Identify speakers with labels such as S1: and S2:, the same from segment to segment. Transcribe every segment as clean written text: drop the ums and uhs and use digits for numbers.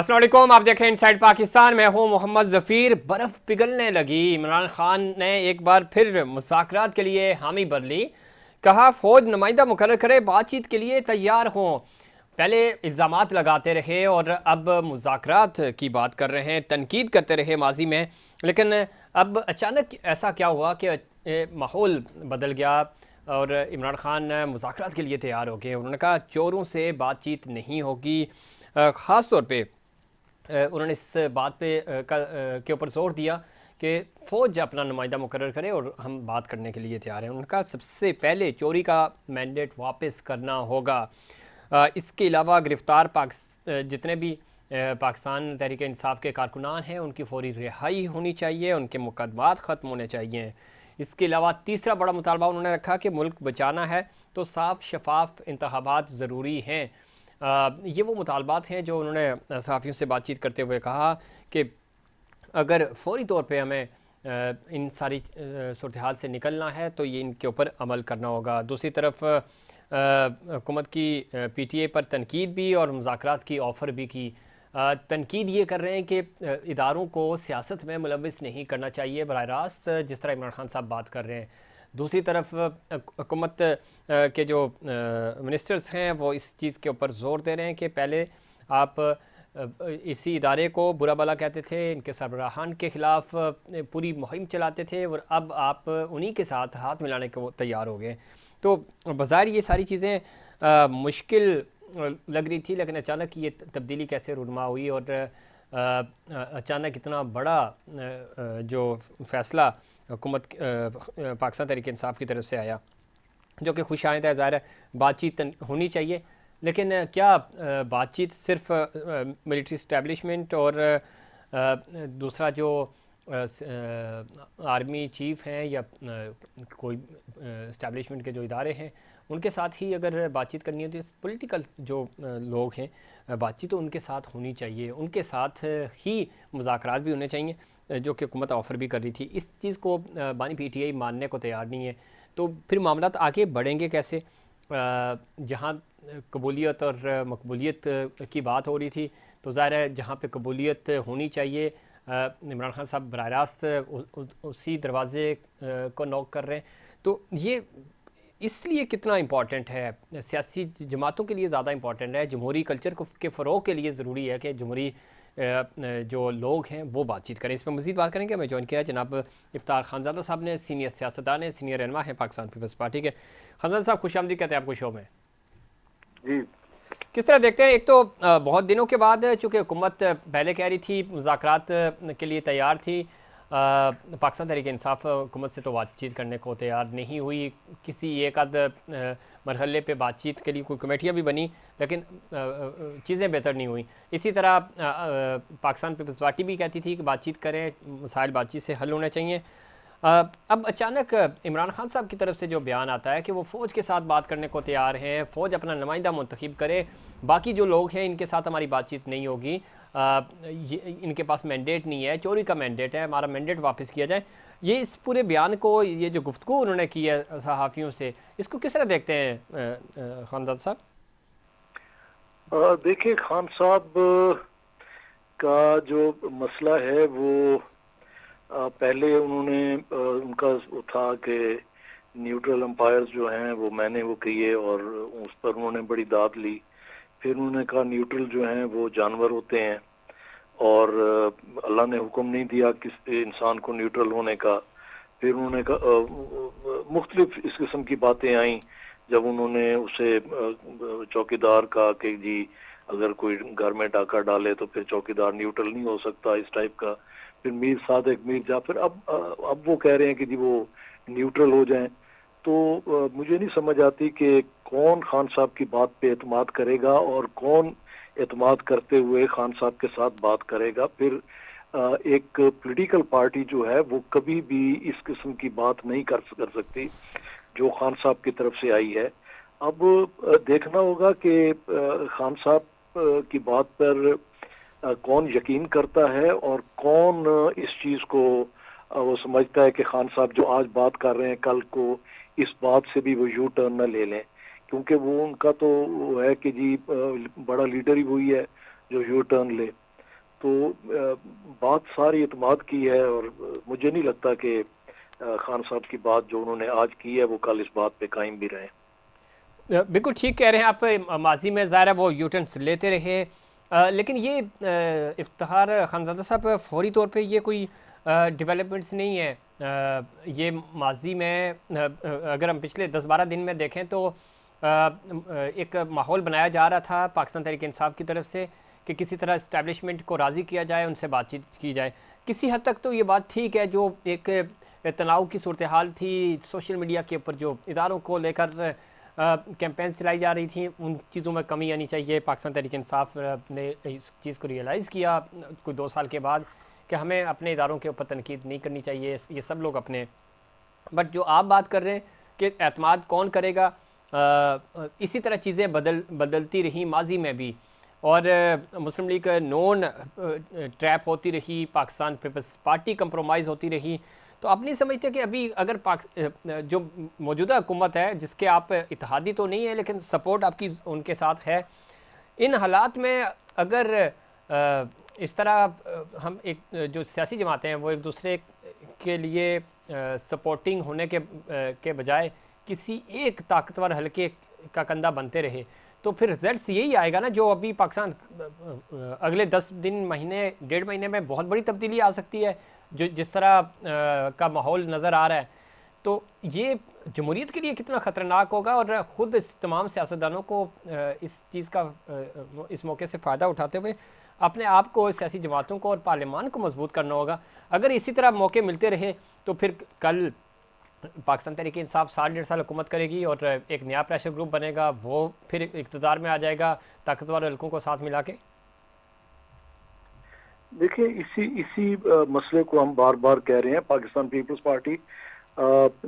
S1: अस्सलाम वालेकुम, आप देख रहे हैं इनसाइड पाकिस्तान। मैं हूं मोहम्मद ज़फ़ीर। बर्फ़ पिघलने लगी। इमरान खान ने एक बार फिर मुज़ाकरात के लिए हामी भर ली। कहा फ़ौज नुमाइंदा मुकर्रर करे, बातचीत के लिए तैयार हों। पहले इल्ज़ामात लगाते रहे और अब मुज़ाकरात की बात कर रहे हैं, तनकीद करते रहे माजी में। लेकिन अब अचानक ऐसा क्या हुआ कि माहौल बदल गया और इमरान खान मुज़ाकरात के लिए तैयार हो गए। उन्होंने कहा चोरों से बातचीत नहीं होगी। ख़ास तौर पे उन्होंने इस बात पे के ऊपर जोर दिया कि फ़ौज अपना नुमाइंदा मुकर्रर करे और हम बात करने के लिए तैयार हैं। उन्होंने कहा सबसे पहले चोरी का मैंडेट वापस करना होगा। इसके अलावा गिरफ़्तार जितने भी पाकिस्तान तहरीक इंसाफ के कारकुनान हैं उनकी फौरी रिहाई होनी चाहिए, उनके मुकदमात ख़त्म होने चाहिए। इसके अलावा तीसरा बड़ा मुतालबा उन्होंने रखा कि मुल्क बचाना है तो साफ़ शफाफ इंतखाबात ज़रूरी हैं। ये वो मुतालबात हैं जो उन्होंने सहाफ़ियों से बातचीत करते हुए कहा कि अगर फ़ौरी तौर पे हमें इन सारी सूरत हाल से निकलना है तो ये इनके ऊपर अमल करना होगा। दूसरी तरफ हुकूमत की PTI पर तनकीद भी और मुज़ाकरात की ऑफ़र भी की। तनकीद ये कर रहे हैं कि इदारों को सियासत में मुलविस नहीं करना चाहिए बराह रास्त, जिस तरह इमरान खान साहब बात कर रहे हैं। दूसरी तरफ हुकूमत के जो मिनिस्टर्स हैं वो इस चीज़ के ऊपर ज़ोर दे रहे हैं कि पहले आप इसी इदारे को बुरा भला कहते थे, इनके सरबराहान के ख़िलाफ़ पूरी मुहिम चलाते थे और अब आप उन्हीं के साथ हाथ मिलाने को तैयार हो गए। तो बज़ाहिर ये सारी चीज़ें मुश्किल लग रही थी, लेकिन अचानक ये तब्दीली कैसे रूनुमा हुई और अचानक इतना बड़ा जो फ़ैसला हुकूमत पाकिस्तान तहरीक इंसाफ की तरफ से आया, जो कि खुश आइंद है। ज़ाहिर है बातचीत होनी चाहिए, लेकिन क्या बातचीत सिर्फ मिलिट्री इस्टेब्लिशमेंट और दूसरा जो आर्मी चीफ़ हैं या कोई इस्टेब्लिशमेंट के जो इदारे हैं उनके साथ ही अगर बातचीत करनी है तो इस पॉलिटिकल जो लोग हैं बातचीत तो उनके साथ होनी चाहिए, उनके साथ ही मुज़ाकरात भी होने चाहिए जो कि हुकूमत ऑफ़र भी कर रही थी। इस चीज़ को बानी PTI मानने को तैयार नहीं है, तो फिर मामलात आगे बढ़ेंगे कैसे? जहाँ कबूलियत और मकबूलियत की बात हो रही थी तो ज़ाहिर है जहाँ पे कबूलियत होनी चाहिए इमरान खान साहब बराह रास्त उसी दरवाज़े को नॉक कर रहे हैं। तो ये इसलिए कितना इम्पॉर्टेंट है, सियासी जमातों के लिए ज़्यादा इम्पॉर्टेंट है, जमहूरी कल्चर को के फ़रोग़ के लिए ज़रूरी है कि जमहूरी जो लोग हैं वो बातचीत करें। इस पर मज़ीद बात करेंगे। हमें ज्वाइन किया जनाब इफ्तार खानज़ादा साहब ने, सीनियर सियासतदान है, सीनियर रहनुमा है पाकिस्तान पीपल्स पार्टी के। खानज़ादा साहब खुशामदीद कहते हैं आपको शो में।
S2: जी,
S1: किस तरह देखते हैं? एक तो बहुत दिनों के बाद चूँकि हुकूमत पहले कह रही थी मुज़ाकरात के लिए तैयार थी, पाकिस्तान तहरीक इंसाफ हुकूमत से तो बातचीत करने को तैयार नहीं हुई। किसी एक आध मरहले पे बातचीत के लिए कोई कमेटियाँ भी बनी, लेकिन चीज़ें बेहतर नहीं हुई। इसी तरह पाकिस्तान पीपल्स पार्टी भी कहती थी कि बातचीत करें, मसाइल बातचीत से हल होने चाहिए। अब अचानक इमरान खान साहब की तरफ से जो बयान आता है कि वो फ़ौज के साथ बात करने को तैयार हैं, फ़ौज अपना नुमाइंदा मुंतखब करे, बाकी जो लोग हैं इनके साथ हमारी बातचीत नहीं होगी, इनके पास मैंडेट नहीं है, चोरी का मैंडेट है, हमारा मैंडेट वापस किया जाए। ये इस पूरे बयान को, ये जो गुफ्तगू उन्होंने की है सहाफ़ियों से, इसको किस तरह देखते हैं खानज़ादा साहब?
S2: देखिए खान साहब का जो मसला है वो पहले उन्होंने उनका वो था कि न्यूट्रल अंपायर्स जो हैं वो मैंने वो किए और उस पर उन्होंने बड़ी दाद ली। फिर उन्होंने कहा न्यूट्रल जो हैं वो जानवर होते हैं और अल्लाह ने हुक्म नहीं दिया किस इंसान को न्यूट्रल होने का। फिर उन्होंने कहा मुख्तलिफ इस किस्म की बातें आई जब उन्होंने उसे चौकीदार का कि जी अगर कोई घर में डाका डाले तो फिर चौकीदार न्यूट्रल नहीं हो सकता, इस टाइप का। फिर मीर सादिक, मीर जाफर, अब वो कह रहे हैं कि जी वो न्यूट्रल हो जाएं। तो मुझे नहीं समझ आती कि कौन खान साहब की बात पे एतमाद करेगा और कौन एतमाद करते हुए खान साहब के साथ बात करेगा। फिर एक पॉलिटिकल पार्टी जो है वो कभी भी इस किस्म की बात नहीं कर सकती जो खान साहब की तरफ से आई है। अब देखना होगा कि खान साहब की बात पर कौन यकीन करता है और कौन इस चीज को वो समझता है कि खान साहब जो आज बात कर रहे हैं कल को इस बात से भी वो यू टर्न न ले लें, क्योंकि वो उनका तो वो है कि जी बड़ा लीडर ही वही है जो यू टर्न ले। تو بات ساری اعتماد کی ہے، اور مجھے نہیں لگتا کہ خان صاحب کی بات جو انہوں نے آج کی ہے وہ کل اس بات پہ قائم بھی رہیں۔
S1: بالکل ٹھیک کہہ رہے ہیں آپ، ماضی میں ظاہر ہے وہ یوٹرنس لیتے رہے، لیکن یہ افتخار خانزادہ صاحب فوری طور پہ یہ کوئی ڈیولپمنٹس نہیں ہے۔ یہ ماضی میں اگر ہم پچھلے 10-12 دن میں دیکھیں تو ایک ماحول بنایا جا رہا تھا پاکستان تحریک انصاف کی طرف سے کہ کسی طرح اسٹیبلشمنٹ کو راضی کیا جائے، ان سے بات چیت کی جائے۔ کسی حد تک تو یہ بات ٹھیک ہے، جو ایک تناؤ کی صورتحال تھی سوشل میڈیا کے اوپر، جو اداروں کو لے کر کیمپینز چلائی جا رہی تھیں، ان چیزوں میں کمی آنی چاہیے۔ پاکستان تحریک انصاف نے اس چیز کو ریئلائز کیا کوئی 2 سال کے بعد کہ ہمیں اپنے اداروں کے اوپر تنقید نہیں کرنی چاہیے، یہ سب لوگ اپنے۔ بٹ جو آپ بات کر رہے ہیں کہ اعتماد کون کرے گا، اسی طرح چیزیں بدلتی رہیں ماضی میں بھی، اور مسلم لیگ نون ٹریپ ہوتی رہی، پاکستان پیپلز پارٹی کمپرومائز ہوتی رہی۔ تو آپ نہیں سمجھتے کہ ابھی اگر جو موجودہ حکومت ہے، جس کے آپ اتحادی تو نہیں ہے لیکن سپورٹ آپ کی ان کے ساتھ ہے، ان حالات میں اگر اس طرح ہم ایک جو سیاسی جماعتیں ہیں وہ ایک دوسرے کے لیے سپورٹنگ ہونے کے بجائے کسی ایک طاقتور حلقے کا کندھا بنتے رہے، تو پھر رزلٹس یہی آئے گا نا جو ابھی پاکستان اگلے 10 دن، مہینے، 1.5 مہینے میں بہت بڑی تبدیلی آ سکتی ہے جو جس طرح کا ماحول نظر آ رہا ہے۔ تو یہ جمہوریت کے لیے کتنا خطرناک ہوگا، اور خود اس تمام سیاستدانوں کو اس چیز کا اس موقع سے فائدہ اٹھاتے ہوئے اپنے آپ کو، سیاسی جماعتوں کو اور پارلیمان کو مضبوط کرنا ہوگا۔ اگر اسی طرح موقع ملتے رہے تو پھر کل پاکستان تحریک انصاف 1.5 سال حکومت کرے گی اور ایک نیا پریشر گروپ بنے گا، وہ پھر اقتدار میں آ جائے گا طاقتور حلقوں کو ساتھ ملا کے۔
S2: دیکھیں اسی مسئلے کو ہم بار بار کہہ رہے ہیں۔ پاکستان پیپلز پارٹی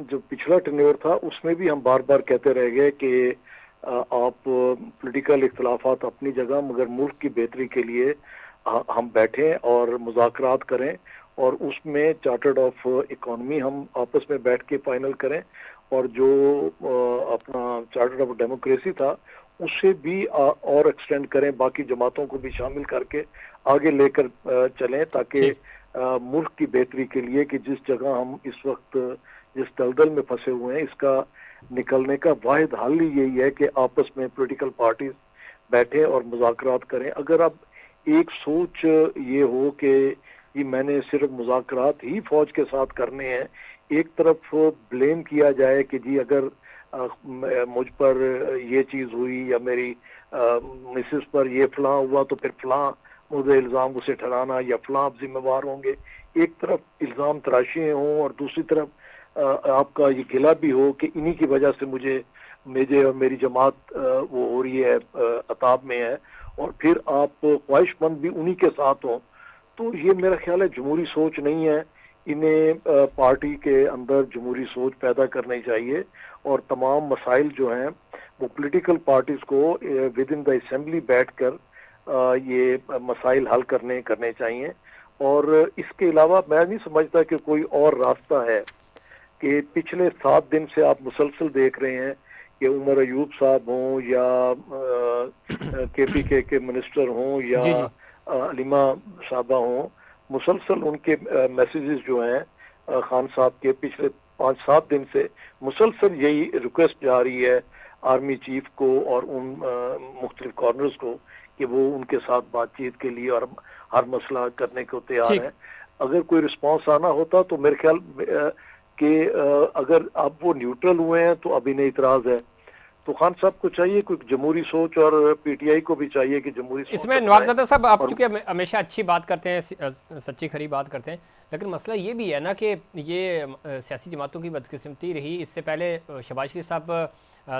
S2: جو پچھلا ٹینیور تھا اس میں بھی ہم بار بار کہتے رہ گئے کہ آپ پولیٹیکل اختلافات اپنی جگہ، مگر ملک کی بہتری کے لیے ہم بیٹھیں اور مذاکرات کریں، اور اس میں چارٹرڈ آف اکانومی ہم آپس میں بیٹھ کے فائنل کریں، اور جو اپنا چارٹرڈ آف ڈیموکریسی تھا اسے بھی اور ایکسٹینڈ کریں، باقی جماعتوں کو بھی شامل کر کے آگے لے کر چلیں، تاکہ ملک کی بہتری کے لیے کہ جس جگہ ہم اس وقت جس دلدل میں پھنسے ہوئے ہیں، اس کا نکلنے کا واحد حل ہی یہی ہے کہ آپس میں پولیٹیکل پارٹیز بیٹھیں اور مذاکرات کریں۔ اگر اب ایک سوچ یہ ہو کہ یہ میں نے صرف مذاکرات ہی فوج کے ساتھ کرنے ہیں، ایک طرف بلیم کیا جائے کہ جی اگر مجھ پر یہ چیز ہوئی یا میری مسز پر یہ فلاں ہوا تو پھر فلاں مجھے الزام اسے ٹھہرانا یا فلاں ذمہ وار ہوں گے، ایک طرف الزام تراشی ہوں اور دوسری طرف آپ کا یہ گلہ بھی ہو کہ انہی کی وجہ سے مجھے اور میری جماعت وہ ہو رہی ہے، عطاب میں ہے، اور پھر آپ خواہش مند بھی انہی کے ساتھ ہوں، تو یہ میرا خیال ہے جمہوری سوچ نہیں ہے۔ انہیں پارٹی کے اندر جمہوری سوچ پیدا کرنی چاہیے، اور تمام مسائل جو ہیں وہ پولیٹیکل پارٹیز کو ود ان دا اسمبلی بیٹھ کر یہ مسائل حل کرنے چاہیے۔ اور اس کے علاوہ میں نہیں سمجھتا کہ کوئی اور راستہ ہے، کہ پچھلے 7 دن سے آپ مسلسل دیکھ رہے ہیں کہ عمر ایوب صاحب ہوں یا کے پی کے منسٹر ہوں یا
S1: جی جی
S2: علیمہ صاحبہ ہوں، مسلسل ان کے میسیجز جو ہیں خان صاحب کے پچھلے 5-7 دن سے مسلسل یہی ریکویسٹ جا رہی ہے آرمی چیف کو اور ان مختلف کارنرز کو کہ وہ ان کے ساتھ بات چیت کے لیے اور ہر مسئلہ کرنے کو تیار
S1: ٹھیک۔
S2: ہیں۔ اگر کوئی رسپانس آنا ہوتا تو میرے خیال کہ اگر اب وہ نیوٹرل ہوئے ہیں تو اب انہیں اعتراض ہے، تو خان صاحب کو چاہیے کوئی جمہوری سوچ، اور پی ٹی آئی کو بھی چاہیے کہ جمہوری
S1: اس
S2: سوچ
S1: میں
S2: اپنائیں۔
S1: نوابزادہ صاحب آپ
S2: اور
S1: چونکہ ہمیشہ اچھی بات کرتے ہیں، سچی کھری بات کرتے ہیں، لیکن مسئلہ یہ بھی ہے نا کہ یہ سیاسی جماعتوں کی بدقسمتی رہی۔ اس سے پہلے شہباز شریف صاحب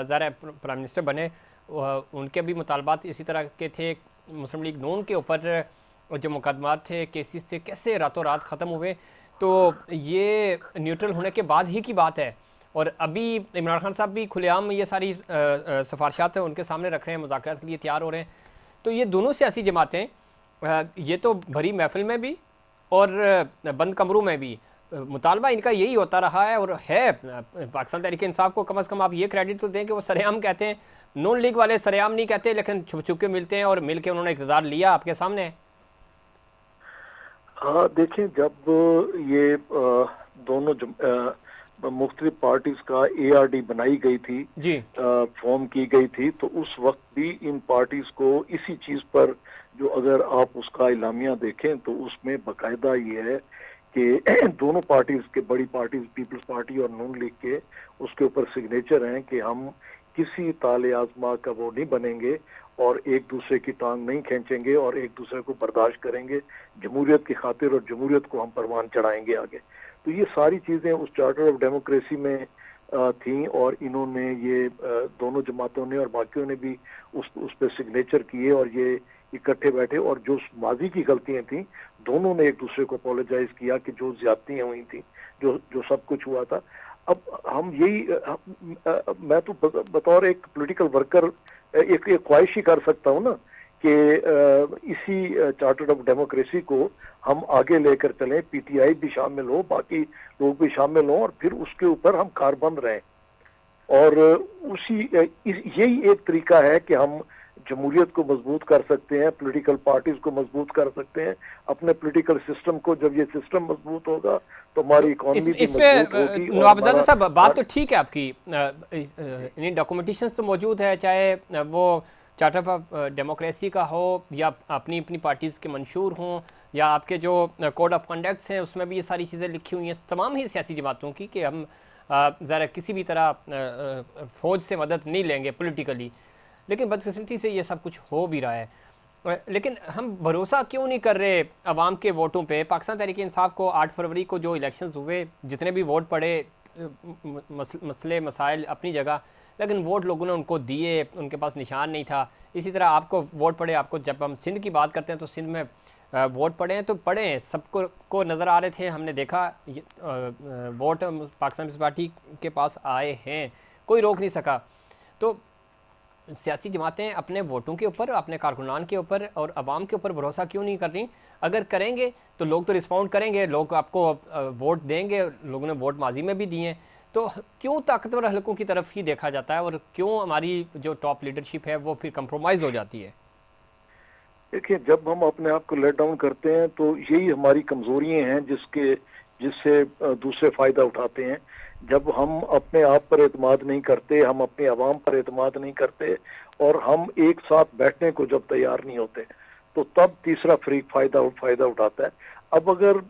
S1: ظاہر پرائم منسٹر بنے، ان کے بھی مطالبات اسی طرح کے تھے۔ مسلم لیگ نون کے اوپر جو مقدمات تھے، کیسز تھے، کیسے راتوں رات ختم ہوئے، تو یہ نیوٹرل ہونے کے بعد ہی کی بات ہے۔ اور ابھی عمران خان صاحب بھی کھلے عام یہ ساری سفارشات ہیں ان کے سامنے رکھ رہے ہیں، مذاکرات کے لیے تیار ہو رہے ہیں۔ تو یہ دونوں سیاسی جماعتیں یہ تو بھری محفل میں بھی اور بند کمروں میں بھی مطالبہ ان کا یہی ہوتا رہا ہے، اور ہے پاکستان تحریک انصاف کو کم از کم آپ یہ کریڈٹ تو دیں کہ وہ سر عام کہتے ہیں۔ نون لیگ والے سر عام نہیں کہتے، لیکن چھپ چھپ کے ملتے ہیں، اور مل کے انہوں نے اقتدار لیا آپ کے سامنے ہے۔
S2: हाँ देखें, जब ये दोनों मुख्तलिफ पार्टीज का एआरडी बनाई गई थी,
S1: जी।
S2: फॉर्म की गई थी, तो उस वक्त भी इन पार्टीज को इसी चीज पर, जो अगर आप उसका इलामिया देखें तो उसमें बाकायदा ये है कि दोनों पार्टीज के, बड़ी पार्टीज पीपल्स पार्टी और नून लीग के, उसके ऊपर सिग्नेचर हैं कि हम किसी ताले आजमा का वो नहीं बनेंगे और एक दूसरे की टांग नहीं खींचेंगे और एक दूसरे को बर्दाश्त करेंगे, जमहूरियत की खातिर, और जमहूरियत को हम परवान चढ़ाएंगे आगे। तो ये सारी चीजें उस चार्टर ऑफ डेमोक्रेसी में थी, और इन्होंने ये दोनों जमातों ने और बाकियों ने भी उस पे सिग्नेचर किए और ये इकट्ठे बैठे, और जो माजी की गलतियां थी दोनों ने एक दूसरे को अपोलोजाइज किया कि जो ज्यादतियां हुई थी, जो जो सब कुछ हुआ था। अब हम यही मैं तो बतौर एक पॉलिटिकल वर्कर एक ख्वाहिश ही कर सकता हूँ ना कि इसी चार्टर ऑफ डेमोक्रेसी को हम आगे लेकर चलें, पीटीआई भी शामिल हो, बाकी लोग भी शामिल हों, और फिर उसके ऊपर हम कारबंद रहें। और यही एक तरीका है कि हम जमहूरियत को मजबूत कर सकते हैं, पॉलिटिकल पार्टीज को मजबूत कर सकते हैं, अपने पॉलिटिकल सिस्टम को। जब ये सिस्टम मजबूत होगा तो हमारी इकोनॉमी भी मजबूत होगी। और
S1: नवाबजादा साहब, बात तो ठीक है आपकी, इन डॉक्यूमेंटेशंस तो मौजूद है, चाहे वो चार्टर ऑफ डेमोक्रेसी का हो या अपनी अपनी पार्टीज़ के मंशूर हों, या आपके जो कोड ऑफ कंडक्ट्स हैं उसमें भी ये सारी चीज़ें लिखी हुई हैं तमाम ही सियासी जमातों की, कि हम ज़रा किसी भी तरह फ़ौज से मदद नहीं लेंगे पॉलिटिकली। लेकिन बदकिस्मती से ये सब कुछ हो भी रहा है। लेकिन हम भरोसा क्यों नहीं कर रहे अवाम के वोटों पे? पाकिस्तान तहरीक इंसाफ को 8 फरवरी को जो इलेक्शंस हुए, जितने भी वोट पड़े, मसले मसाइल अपनी जगह, लेकिन वोट लोगों ने उनको दिए, उनके पास निशान नहीं था। इसी तरह आपको वोट पड़े, आपको जब हम सिंध की बात करते हैं तो सिंध में वोट पड़े हैं तो पड़े हैं, सबको को नज़र आ रहे थे, हमने देखा वोट पाकिस्तान पीपल्स पार्टी के पास आए हैं, कोई रोक नहीं सका। तो सियासी जमातें अपने वोटों के ऊपर, अपने कारकुनान के ऊपर और आवाम के ऊपर भरोसा क्यों नहीं कर रही? अगर करेंगे तो लोग तो रिस्पॉन्ड करेंगे, लोग आपको वोट देंगे, लोगों ने वोट माजी में भी दिए हैं, तो क्यों ताकतवर हलकों की तरफ ही देखा जाता है और क्यों हमारी जो टॉप लीडरशिप है वो फिर कंप्रोमाइज़ हो जाती है?
S2: देखिए, जब हम अपने आप को लेट डाउन करते हैं तो यही हमारी कमजोरियां हैं जिससे दूसरे फायदा उठाते हैं। जब हम अपने आप पर एतमाद नहीं करते, हम अपने अवाम पर एतमाद नहीं करते, और हम एक साथ बैठने को जब तैयार नहीं होते, तो तब तीसरा फरीक फायदा उठाता है। अब अगर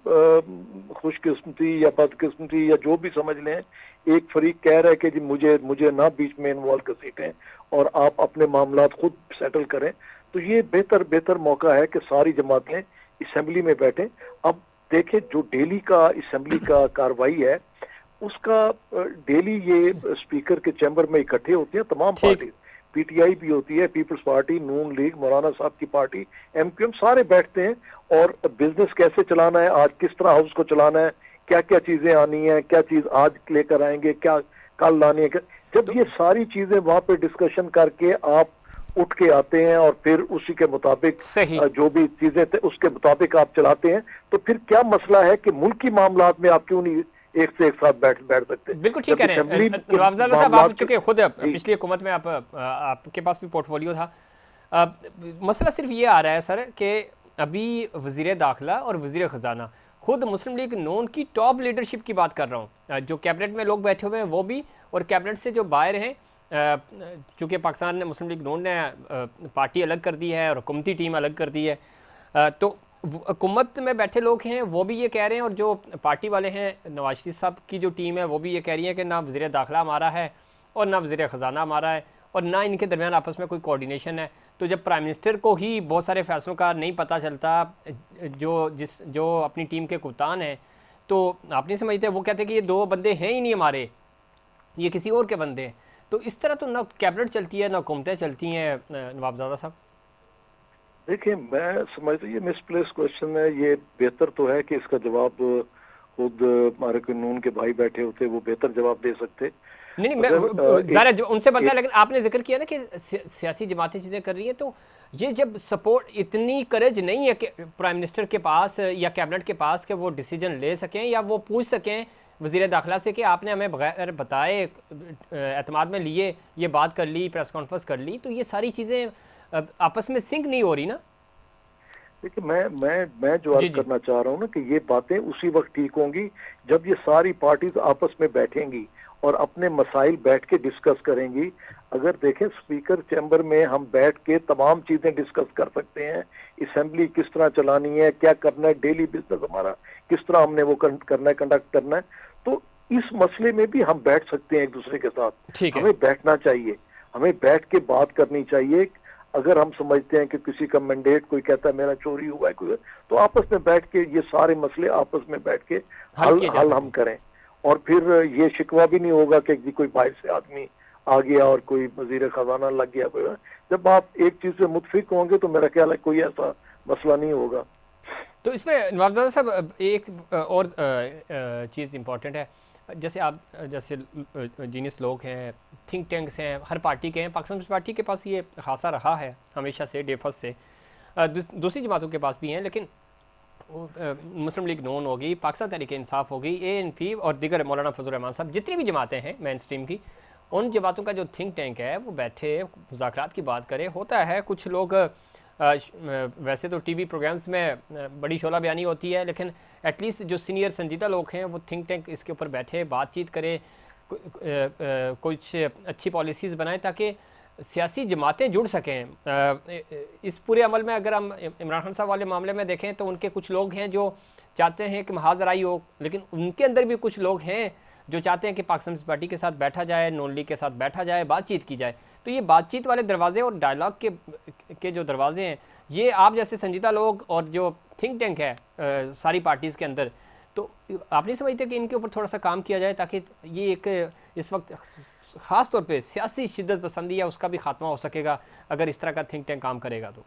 S2: खुशकिस्मती या बदकिस्मती या जो भी समझ लें, एक फरीक कह रहा है कि जी मुझे ना बीच में इन्वॉल्व घसीटें और आप अपने मामलात खुद सेटल करें, तो ये बेहतर मौका है कि सारी जमातें असेंबली में बैठें। अब देखें, जो डेली का असेंबली का कार्रवाई है, उसका डेली ये स्पीकर के चैम्बर में इकट्ठे होते हैं तमाम पार्टी, पीटीआई भी होती है, पीपल्स पार्टी, नून लीग, मौलाना साहब की पार्टी, एमक्यूएम, सारे बैठते हैं और बिजनेस कैसे चलाना है, आज किस तरह हाउस को चलाना है, क्या क्या चीजें आनी है, क्या चीज आज लेकर आएंगे, क्या कल लानी है। जब ये सारी चीजें वहां पे डिस्कशन करके आप उठ के आते हैं और फिर उसी के मुताबिक जो भी चीजें थे उसके मुताबिक आप चलाते हैं, तो फिर क्या मसला है कि मुल्की मामलात में आप क्यों नहीं एक से एक साथ बैठ सकते?
S1: बिल्कुल ठीक कह रहे हैं नवाबजादा साहब, आप चूंकि खुद पिछली हुकूमत में आपके पास भी पोर्टफोलियो था। मसला सिर्फ ये आ रहा है सर कि अभी वज़ीर दाखिला और वज़ीर ख़जाना, खुद मुस्लिम लीग नून की टॉप लीडरशिप की बात कर रहा हूँ, जो कैबिनेट में लोग बैठे हुए हैं वो भी, और कैबिनेट से जो बाहर हैं, चूँकि पाकिस्तान ने, मुस्लिम लीग नून ने पार्टी अलग कर दी है और हुकूमती टीम अलग कर दी है, तो हुकूमत में बैठे लोग हैं वो भी ये कह रहे हैं, और जो पार्टी वाले हैं, नवाज शरीफ साहब की जो टीम है वो भी ये कह रही है कि ना वज़ीर दाखिला हमारा है और ना वज़ीर ख़जाना हमारा है, और ना इनके दरमियान आपस में कोई कोऑर्डिनेशन है। तो जब प्राइम मिनिस्टर को ही बहुत सारे फैसलों का नहीं पता चलता, जो अपनी टीम के कप्तान हैं, तो आप नहीं समझते, वो कहते हैं कि ये दो बंदे हैं ही नहीं हमारे, ये किसी और के बंदे हैं। तो इस तरह तो ना कैबिनेट चलती है ना हुकूमतें चलती हैं नवाबजादा साहब।
S2: देखिए, मैं समझता हूँ ये मिसप्लेस क्वेश्चन है। ये बेहतर तो है कि इसका जवाब खुद हमारे कानून के भाई बैठे होते, वो बेहतर जवाब दे सकते।
S1: नहीं, मैं ज़रा जो उनसे बताया, लेकिन आपने जिक्र किया ना कि सियासी जमातें चीज़ें कर रही हैं, तो ये जब सपोर्ट, इतनी करेज नहीं है कि प्राइम मिनिस्टर के पास या कैबिनेट के पास कि वो डिसीजन ले सकें या वो पूछ सकें वज़ीर दाखिला से कि आपने हमें बगैर बताए एतमाद में लिए ये बात कर ली, प्रेस कॉन्फ्रेंस कर ली, तो ये सारी चीज़ें आपस में सिंक नहीं हो रही ना?
S2: देखिए मैं जो
S1: जी
S2: अर्ज
S1: जी।
S2: करना चाह रहा हूँ ना कि ये बातें उसी वक्त ठीक होंगी जब ये सारी पार्टीज आपस में बैठेंगी और अपने मसाइल बैठ के डिस्कस करेंगी। अगर देखें स्पीकर चैम्बर में हम बैठ के तमाम चीजें डिस्कस कर सकते हैं, असेंबली किस तरह चलानी है, क्या करना है, डेली बिजनेस हमारा किस तरह हमने वो करना है, कंडक्ट करना है, तो इस मसले में भी हम बैठ सकते हैं एक दूसरे के साथ।
S1: ठीक है।
S2: हमें बैठना चाहिए, हमें बैठ के बात करनी चाहिए। अगर हम समझते हैं कि किसी का मैंडेट, कोई कहता है मेरा चोरी हुआ है, कोई, तो आपस में बैठ के ये सारे मसले आपस में बैठ के
S1: हल
S2: हल
S1: किए जा
S2: हल
S1: सकते
S2: हम
S1: हैं।
S2: करें। और फिर ये शिकवा भी नहीं होगा कि जी कोई बाहर से आदमी आ गया और कोई वजीर खजाना लग गया कोई। जब आप एक चीज से मुतफिक होंगे तो मेरा ख्याल है कोई ऐसा मसला नहीं होगा।
S1: तो इसमें नवाबजादा साहब एक और चीज़ इम्पॉर्टेंट है। जैसे आप जैसे जीनियस लोग हैं, थिंक टैंक्स हैं, हर पार्टी के हैं, पाकिस्तान पीपल्स पार्टी के पास ये खासा रहा है हमेशा से, डे फर्स्ट से। दूसरी जमातों के पास भी हैं, लेकिन मुस्लिम लीग नून होगी, पाकिस्तान तहरीक इंसाफ होगी, ANP और दिगर मौलाना फजल रहमान साहब, जितनी भी जमातें हैं मेन स्ट्रीम की, उन जमातों का जो थिंक टैंक है वो बैठे मुज़ाकरात की बात करे। होता है कुछ लोग वैसे तो TV प्रोग्राम्स में बड़ी शोला बयानी होती है, लेकिन एटलीस्ट जो सीनियर संजीदा लोग हैं वो थिंक टैंक इसके ऊपर बैठे बातचीत करें, कुछ अच्छी पॉलिसीज़ बनाएं ताकि सियासी जमातें जुड़ सकें। इस पूरे अमल में अगर हम इमरान खान साहब वाले मामले में देखें तो उनके कुछ लोग हैं जो चाहते हैं कि महाज लड़ाई हो, लेकिन उनके अंदर भी कुछ लोग हैं जो चाहते हैं कि पाकिस्तान पीपल्स पार्टी के साथ बैठा जाए, नून लीग के साथ बैठा जाए, बातचीत की जाए। तो ये बातचीत वाले दरवाजे और डायलॉग के जो दरवाजे हैं, ये आप जैसे संजीदा लोग और जो थिंक टैंक है सारी पार्टीज़ के अंदर, तो आप नहीं समझते कि इनके ऊपर थोड़ा सा काम किया जाए ताकि ये एक इस वक्त ख़ास तौर पे सियासी शिद्दत पसंदी है उसका भी खात्मा हो सकेगा अगर इस तरह का थिंक टैंक काम करेगा तो?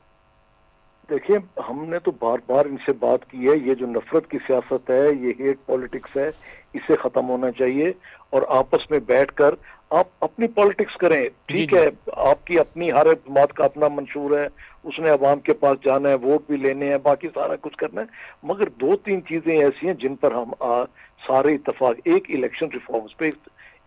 S2: देखिए हमने तो बार बार इनसे बात की है, ये जो नफरत की सियासत है, ये हेट पॉलिटिक्स है, इसे खत्म होना चाहिए और आपस में बैठकर आप अपनी पॉलिटिक्स करें।
S1: जी
S2: ठीक
S1: जी।
S2: है, आपकी अपनी, हर जमात का अपना मंशूर है, उसने अवाम के पास जाना है, वोट भी लेने हैं, बाकी सारा कुछ करना है, मगर दो तीन चीजें ऐसी हैं जिन पर हम सारे इत्तेफाक, एक इलेक्शन रिफॉर्म्स पे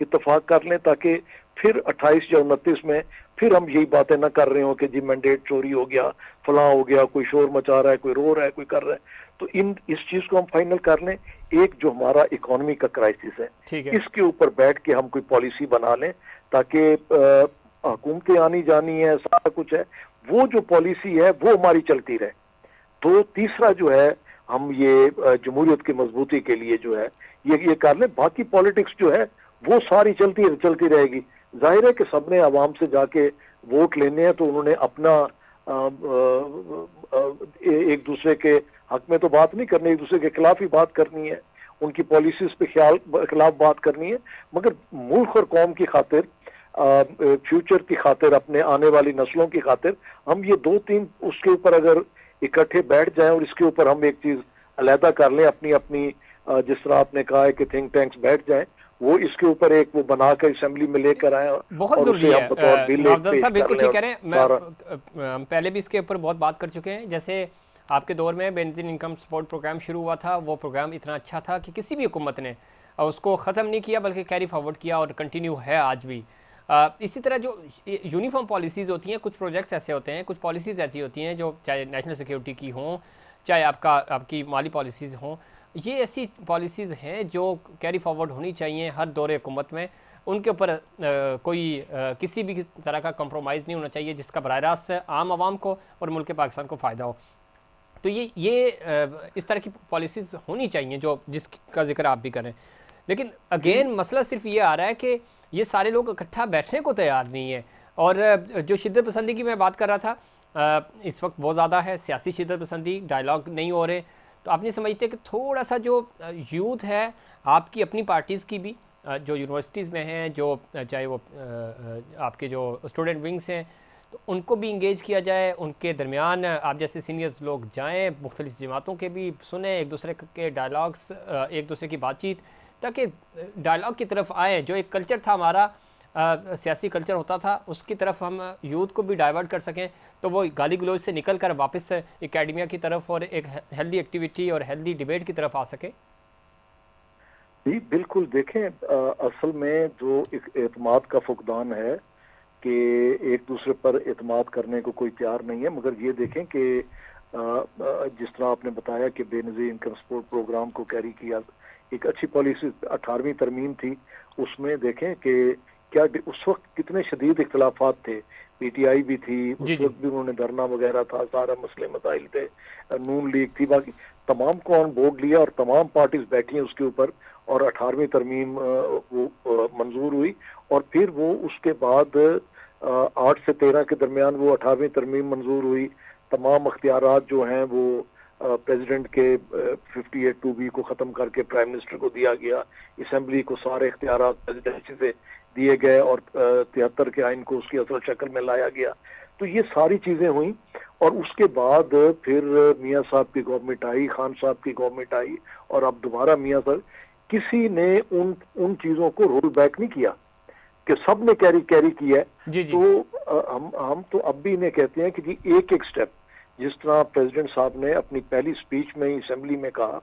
S2: इत्तेफाक कर लें ताकि फिर 28 या 29 में फिर हम यही बातें ना कर रहे हो कि जी मैंडेट चोरी हो गया, फलां हो गया, कोई शोर मचा रहा है, कोई रो रहा है, कोई कर रहा है। तो इस चीज को हम फाइनल कर लें। एक जो हमारा इकोनॉमी का क्राइसिस है,
S1: ठीक है।
S2: इसके ऊपर बैठ के हम कोई पॉलिसी बना लें ताकि हुकूमतें आनी जानी है, सारा कुछ है, वो जो पॉलिसी है वो हमारी चलती रहे। तो तीसरा जो है, हम ये जमहूरियत की मजबूती के लिए जो है ये कर लें। बाकी पॉलिटिक्स जो है वो सारी चलती रहेगी। जाहिर है कि सबने आवाम से जाके वोट लेने हैं, तो उन्होंने अपना एक दूसरे के हक में तो बात नहीं करनी, एक दूसरे के खिलाफ ही बात करनी है, उनकी पॉलिसीज पे खिलाफ बात करनी है। मगर मुल्क और कौम की खातिर, फ्यूचर की खातिर, अपने आने वाली नस्लों की खातिर हम ये दो तीन उसके ऊपर अगर इकट्ठे बैठ जाएं और इसके ऊपर हम एक चीज अलहदा कर लें, अपनी अपनी जिस तरह आपने कहा है कि थिंक टैंक्स बैठ जाएं, वो इसके ऊपर एक वो बनाकर असेंबली में लेकर आए
S1: बहुत
S2: और
S1: ज़रूरी
S2: उसे
S1: है।
S2: हम बतौर बिल एक
S1: नवाबजादा
S2: पेश
S1: साहब
S2: कर
S1: बिल्कुल
S2: लें
S1: ठीक
S2: और
S1: कह रहे हैं।
S2: सारा।
S1: हम पहले भी इसके ऊपर बहुत बात कर चुके हैं। जैसे आपके दौर में बेनजीन इनकम सपोर्ट प्रोग्राम शुरू हुआ था, वो प्रोग्राम इतना अच्छा था कि किसी भी हुकूमत ने उसको ख़त्म नहीं किया बल्कि कैरी फॉरवर्ड किया और कंटिन्यू है आज भी। इसी तरह जो यूनिफॉर्म पॉलिसीज़ होती हैं, कुछ प्रोजेक्ट्स ऐसे होते हैं, कुछ पॉलिसीज़ ऐसी होती हैं जो चाहे नेशनल सिक्योरिटी की हों, चाहे आपकी माली पॉलिसीज़ हों, ये ऐसी पॉलिसीज़ हैं जो कैरी फॉरवर्ड होनी चाहिए हर दौरे हुकूमत में। उनके ऊपर कोई किसी भी तरह का कंप्रोमाइज़ नहीं होना चाहिए जिसका बराह रास्त आम आवाम को और मुल्क पाकिस्तान को फ़ायदा हो। तो ये इस तरह की पॉलिसीज़ होनी चाहिए जो जिसका जिक्र आप भी करें। लेकिन
S2: जी
S1: अगेन मसला सिर्फ ये आ रहा है कि ये सारे लोग इकट्ठा बैठने को तैयार नहीं है। और जो शिद्दत पसंदी की मैं बात कर रहा था, इस वक्त बहुत ज़्यादा है सियासी शिद्दत पसंदी, डायलॉग नहीं हो रहे। तो आप नहीं समझते कि थोड़ा सा जो यूथ है आपकी अपनी पार्टीज़ की भी, जो यूनिवर्सिटीज़ में हैं, जो चाहे वो आपके जो स्टूडेंट विंग्स हैं, तो उनको भी इंगेज किया जाए, उनके दरमियान आप जैसे सीनियर्स लोग जाएँ, मुख्तलिफ जमातों के भी सुने, एक दूसरे के डायलॉग्स, एक दूसरे की बातचीत, ताकि डायलॉग की तरफ आए। जो एक कल्चर था हमारा, सियासी कल्चर होता था, उसकी तरफ हम यूथ को भी डाइवर्ट कर सकें, तो वो गाली गलौज से निकल कर वापस एकेडमिया की तरफ और एक हेल्दी एक्टिविटी और हेल्दी डिबेट की तरफ आ सके।
S2: जी बिल्कुल। देखें असल में जो एक एतमाद का फुकदान है कि एक दूसरे पर एतमाद करने को कोई तैयार नहीं है, मगर ये देखें कि जिस तरह आपने बताया कि बेनज़ीर इनकम सपोर्ट प्रोग्राम को कैरी किया, एक अच्छी पॉलिसी 18वीं तरमीम थी, उसमें देखें कि क्या उस वक्त कितने शदीद इख्तलाफात थे, पीटीआई भी थी
S1: जी
S2: उस
S1: जी।
S2: वक्त भी, उन्होंने धरना वगैरह था, सारा मसले मसाइल थे, नून लीग थी, बाकी तमाम को ऑन बोर्ड लिया और तमाम पार्टीज बैठी हैं उसके ऊपर, और 18वीं तरमीम वो मंजूर हुई, और फिर वो उसके बाद 8 से 13 के दरमियान वो 18वीं तरमीम मंजूर हुई। तमाम अख्तियारात जो हैं वो प्रेसिडेंट के 58(2)B को ख़त्म करके प्राइम मिनिस्टर को दिया गया, असेंबली को सारे इख्तियारात प्रेसिडेंसी से दिए गए, और 73 के आइन को उसकी असल शक्ल में लाया गया। तो ये सारी चीज़ें हुई, और उसके बाद फिर मियाँ साहब की गवर्नमेंट आई, खान साहब की गवर्नमेंट आई, और अब दोबारा मियाँ साहब, किसी ने उन चीज़ों को रोल बैक नहीं किया कि सब ने कैरी किया है।
S1: जी जी।
S2: तो हम तो अब भी इन्हें कहते हैं कि जी एक एक स्टेप, जिस तरह प्रेसिडेंट साहब ने अपनी पहली स्पीच में ही असेंबली में कहा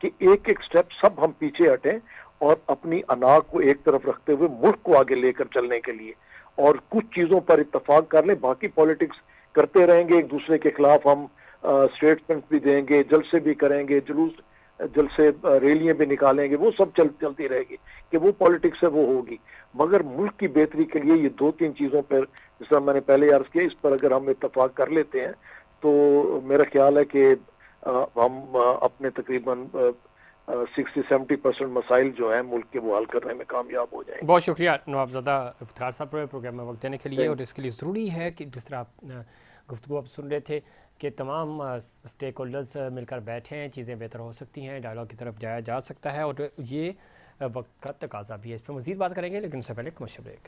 S2: कि एक एक स्टेप सब हम पीछे हटें और अपनी अना को एक तरफ रखते हुए मुल्क को आगे लेकर चलने के लिए, और कुछ चीजों पर इत्तेफाक कर लें, बाकी पॉलिटिक्स करते रहेंगे, एक दूसरे के खिलाफ हम स्टेटमेंट भी देंगे, जलसे भी करेंगे, जलसे रैलियां भी निकालेंगे, वो सब चलती रहेगी, कि वो पॉलिटिक्स है वो होगी। मगर मुल्क की बेहतरी के लिए ये दो तीन चीजों पर, जिस तरह मैंने पहले अर्ज किया, इस पर अगर हम इत्तेफाक कर लेते हैं तो मेरा ख्याल है कि हम अपने तकरीबन 60-70% मसाइल जो हैं मुल्क के वो हल करने में कामयाब हो जाएंगे।
S1: बहुत शुक्रिया नवाबज़ादा इफ्तिखार साहब प्रोग्राम में वक्त देने के लिए। और इसके लिए ज़रूरी है कि जिस तरह आप गुफ्तगू आप सुन रहे थे कि तमाम स्टेक होल्डर्स मिलकर बैठें, चीज़ें बेहतर हो सकती हैं, डायलॉग की तरफ जाया जा सकता है, और ये वक्त का तकाजा भी है। इस पर मज़ीद बात करेंगे, लेकिन उससे पहले कमर्शियल ब्रेक।